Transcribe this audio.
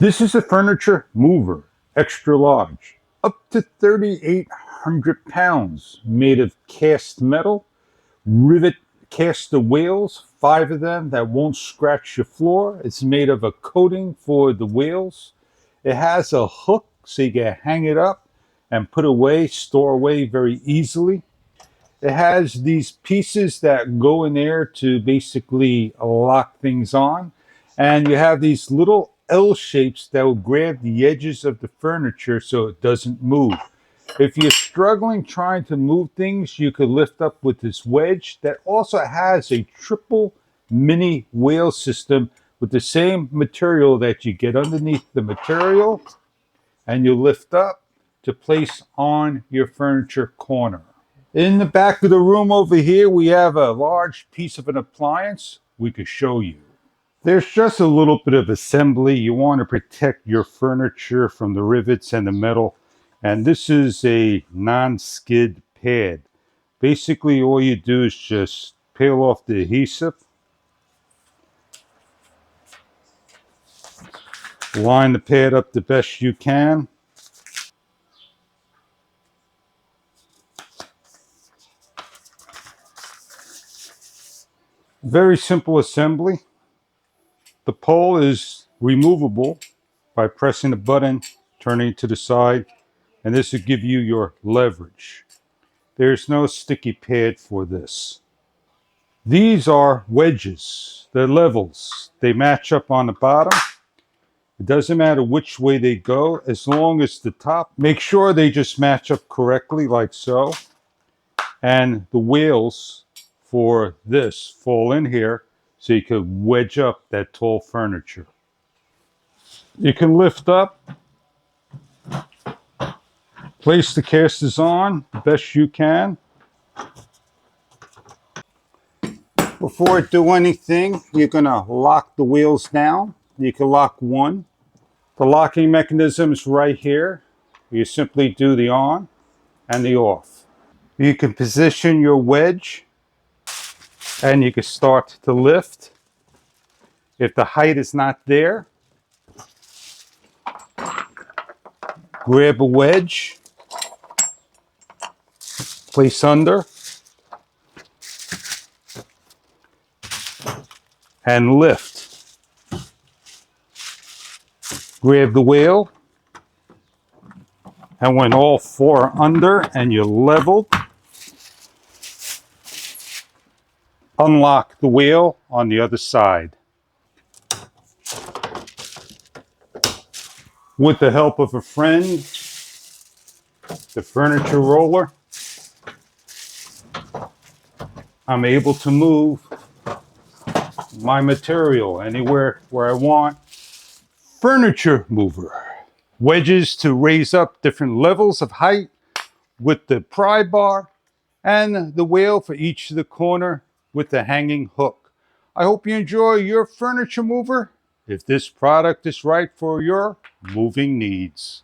This is a furniture mover, extra large, up to 3,800 pounds, made of cast metal, rivet caster wheels, 5 of them that won't scratch your floor. It's made of a coating for the wheels. It has a hook so you can hang it up and put away, store away very easily. It has these pieces that go in there to basically lock things on. And you have these little L shapes that will grab the edges of the furniture so it doesn't move. If you're struggling trying to move things, you could lift up with this wedge that also has a triple mini wheel system with the same material that you get underneath the material and you lift up to place on your furniture corner. In the back of the room over here, we have a large piece of an appliance we could show you. There's just a little bit of assembly. You want to protect your furniture from the rivets and the metal. And this is a non-skid pad. Basically, all you do is just peel off the adhesive, line the pad up the best you can. Very simple assembly. The pole is removable by pressing the button, turning it to the side, and this will give you your leverage. There's no sticky pad for this. These are wedges. They're levels. They match up on the bottom. It doesn't matter which way they go, as long as the top, make sure they just match up correctly like so. And the wheels for this fall in here so you can wedge up that tall furniture. You can lift up, place the casters on the best you can. Before I do anything, you're going to lock the wheels down. You can lock one. The locking mechanism is right here. You simply do the on and the off. You can position your wedge and you can start to lift. If the height is not there, grab a wedge, place under, and lift. Grab the wheel, and when all 4 are under and you're leveled, unlock the wheel on the other side. With the help of a friend, the furniture roller, I'm able to move my material anywhere where I want. Furniture mover. Wedges to raise up different levels of height with the pry bar, and the wheel for each of the corner with the hanging hook. I hope you enjoy your furniture mover if this product is right for your moving needs.